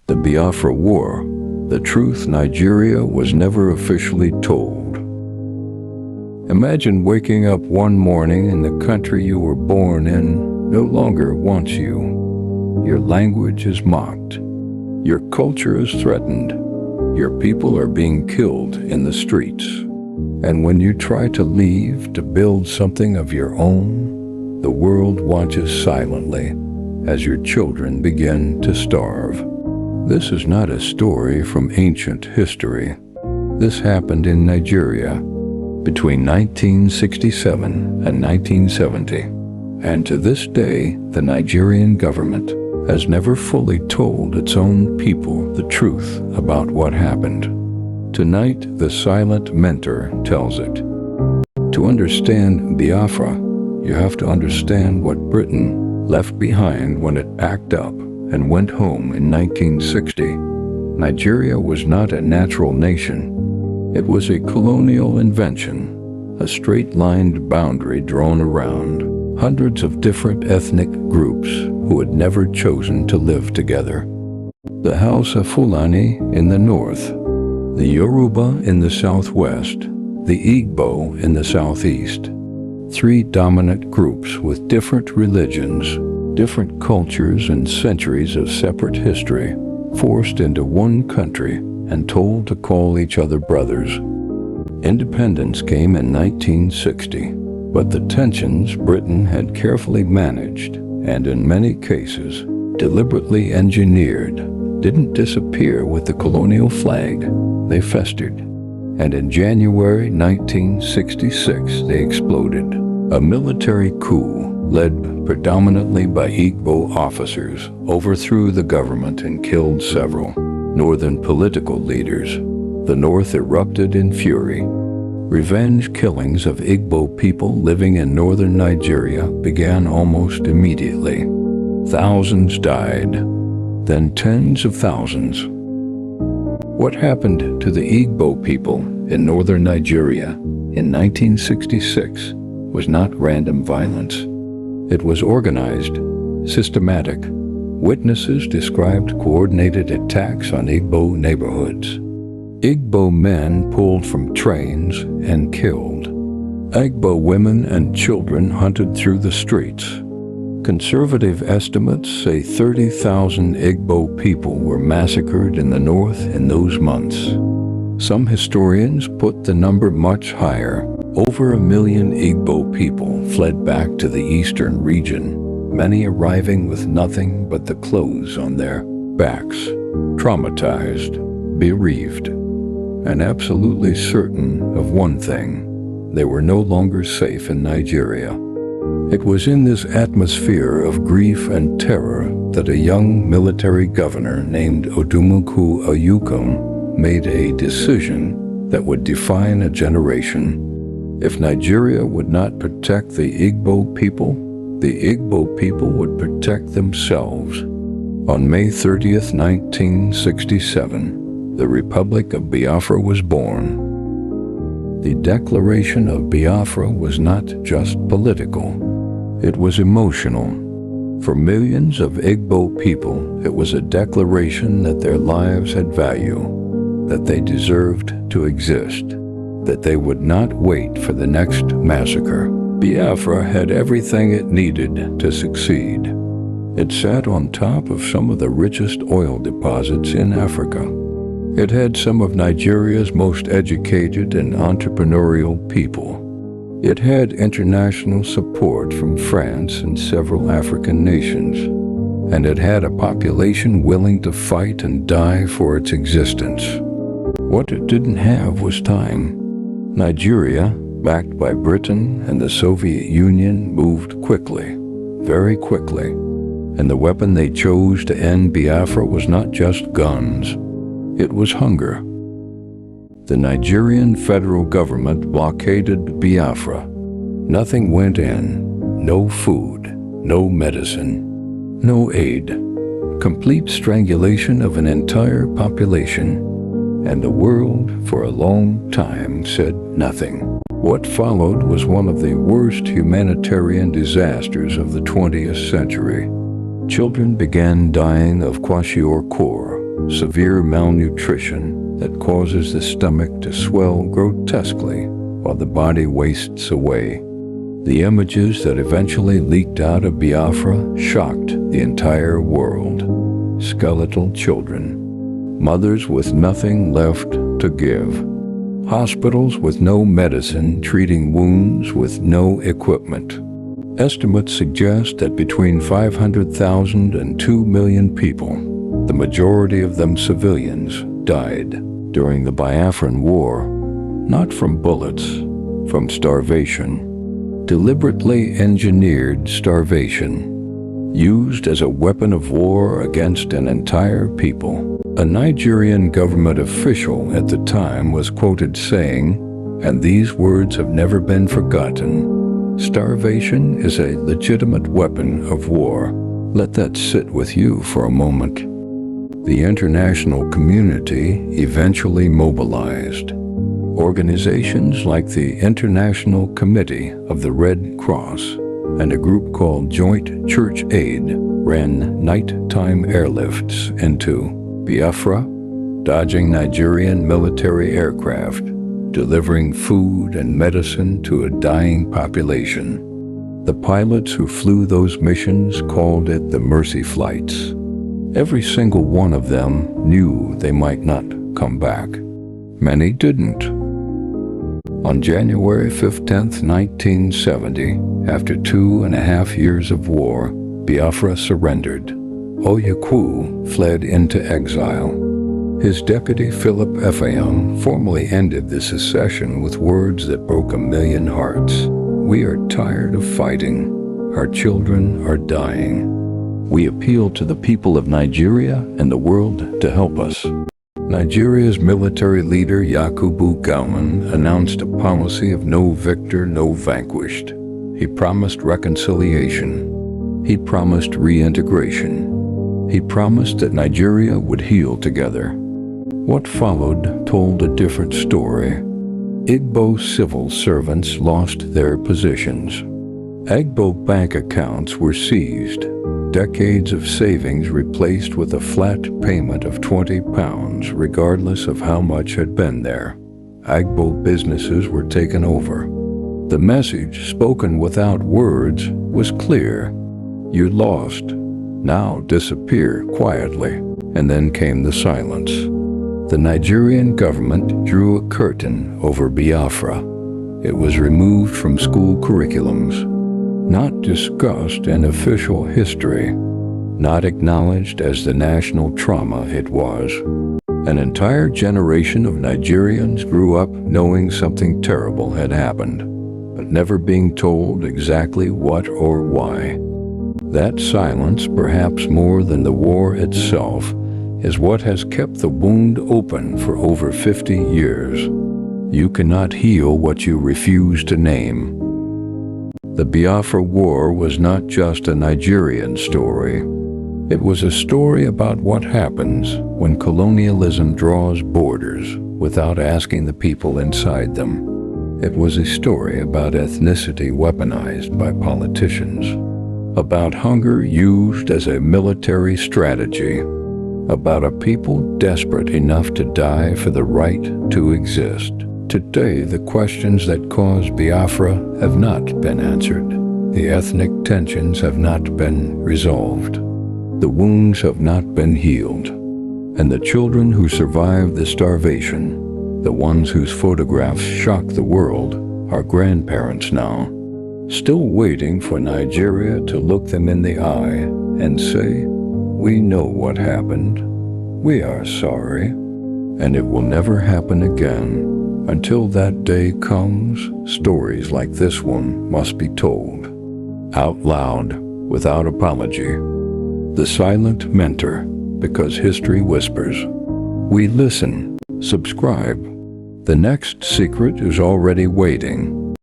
The Biafra War, the truth Nigeria was never officially told. Imagine waking up one morning and the country you were born in no longer wants you. Your language is mocked. Your culture is threatened. Your people are being killed in the streets. And when you try to leave to build something of your own, the world watches silently as your children begin to starve. This is not a story from ancient history. This happened in Nigeria between 1967 and 1970. And to this day, the Nigerian government has never fully told its own people the truth about what happened. Tonight, the silent mentor tells it. To understand Biafra, you have to understand what Britain left behind when it packed up and went home in 1960. Nigeria was not a natural nation. It was a colonial invention, a straight-lined boundary drawn around hundreds of different ethnic groups who had never chosen to live together. The Hausa Fulani in the north, the Yoruba in the southwest, the Igbo in the southeast. Three dominant groups with different religions, different cultures, and centuries of separate history, forced into one country and told to call each other brothers. Independence came in 1960, but the tensions Britain had carefully managed, and in many cases, deliberately engineered, didn't disappear with the colonial flag. They festered. And in January 1966, they exploded. A military coup, led predominantly by Igbo officers, overthrew the government and killed several northern political leaders. The North erupted in fury. Revenge killings of Igbo people living in northern Nigeria began almost immediately. Thousands died, then tens of thousands. What happened to the Igbo people in northern Nigeria in 1966 was not random violence. It was organized, systematic. Witnesses described coordinated attacks on Igbo neighborhoods. Igbo men pulled from trains and killed. Igbo women and children hunted through the streets. Conservative estimates say 30,000 Igbo people were massacred in the north in those months. Some historians put the number much higher. Over 1 million Igbo people fled back to the eastern region, many arriving with nothing but the clothes on their backs, traumatized, bereaved, and absolutely certain of one thing: they were no longer safe in Nigeria. It was in this atmosphere of grief and terror that a young military governor named Odumuku Oyukum made a decision that would define a generation. If Nigeria would not protect the Igbo people would protect themselves. On May 30th, 1967, the Republic of Biafra was born. The Declaration of Biafra was not just political, it was emotional. For millions of Igbo people, it was a declaration that their lives had value, that they deserved to exist, that they would not wait for the next massacre. Biafra had everything it needed to succeed. It sat on top of some of the richest oil deposits in Africa. It had some of Nigeria's most educated and entrepreneurial people. It had international support from France and several African nations. And it had a population willing to fight and die for its existence. What it didn't have was time. Nigeria, backed by Britain and the Soviet Union, moved quickly, very quickly. And the weapon they chose to end Biafra was not just guns. It was hunger. The Nigerian federal government blockaded Biafra. Nothing went in. No food, no medicine, no aid. Complete strangulation of an entire population. And the world, for a long time, said nothing. What followed was one of the worst humanitarian disasters of the 20th century. Children began dying of kwashiorkor, severe malnutrition that causes the stomach to swell grotesquely while the body wastes away. The images that eventually leaked out of Biafra shocked the entire world. Skeletal children, mothers with nothing left to give, hospitals with no medicine treating wounds with no equipment. Estimates suggest that between 500,000 and 2 million people, the majority of them civilians, died during the Biafran War, not from bullets, from starvation. Deliberately engineered starvation, used as a weapon of war against an entire people. A Nigerian government official at the time was quoted saying, and these words have never been forgotten, "Starvation is a legitimate weapon of war." Let that sit with you for a moment. The international community eventually mobilized. Organizations like the International Committee of the Red Cross and a group called Joint Church Aid ran nighttime airlifts into Biafra, dodging Nigerian military aircraft, delivering food and medicine to a dying population. The pilots who flew those missions called it the Mercy Flights. Every single one of them knew they might not come back. Many didn't. On January 15, 1970, after 2.5 years of war, Biafra surrendered. Oyekwu fled into exile. His deputy Philip Effiong formally ended the secession with words that broke 1 million hearts. "We are tired of fighting. Our children are dying. We appeal to the people of Nigeria and the world to help us." Nigeria's military leader Yakubu Gowon announced a policy of no victor, no vanquished. He promised reconciliation. He promised reintegration. He promised that Nigeria would heal together. What followed told a different story. Igbo civil servants lost their positions. Igbo bank accounts were seized. Decades of savings replaced with a flat payment of £20, regardless of how much had been there. Igbo businesses were taken over. The message, spoken without words, was clear. You lost. Now disappear quietly. And then came the silence. The Nigerian government drew a curtain over Biafra. It was removed from school curriculums, not discussed in official history, not acknowledged as the national trauma it was. An entire generation of Nigerians grew up knowing something terrible had happened, but never being told exactly what or why. That silence, perhaps more than the war itself, is what has kept the wound open for over 50 years. You cannot heal what you refuse to name. The Biafra War was not just a Nigerian story. It was a story about what happens when colonialism draws borders without asking the people inside them. It was a story about ethnicity weaponized by politicians, about hunger used as a military strategy, about a people desperate enough to die for the right to exist. Today, the questions that caused Biafra have not been answered. The ethnic tensions have not been resolved. The wounds have not been healed. And the children who survived the starvation, the ones whose photographs shocked the world, are grandparents now, still waiting for Nigeria to look them in the eye and say, "We know what happened. We are sorry, and it will never happen again." Until that day comes, stories like this one must be told. Out loud, without apology. The silent mentor, because history whispers. We listen. Subscribe. The next secret is already waiting.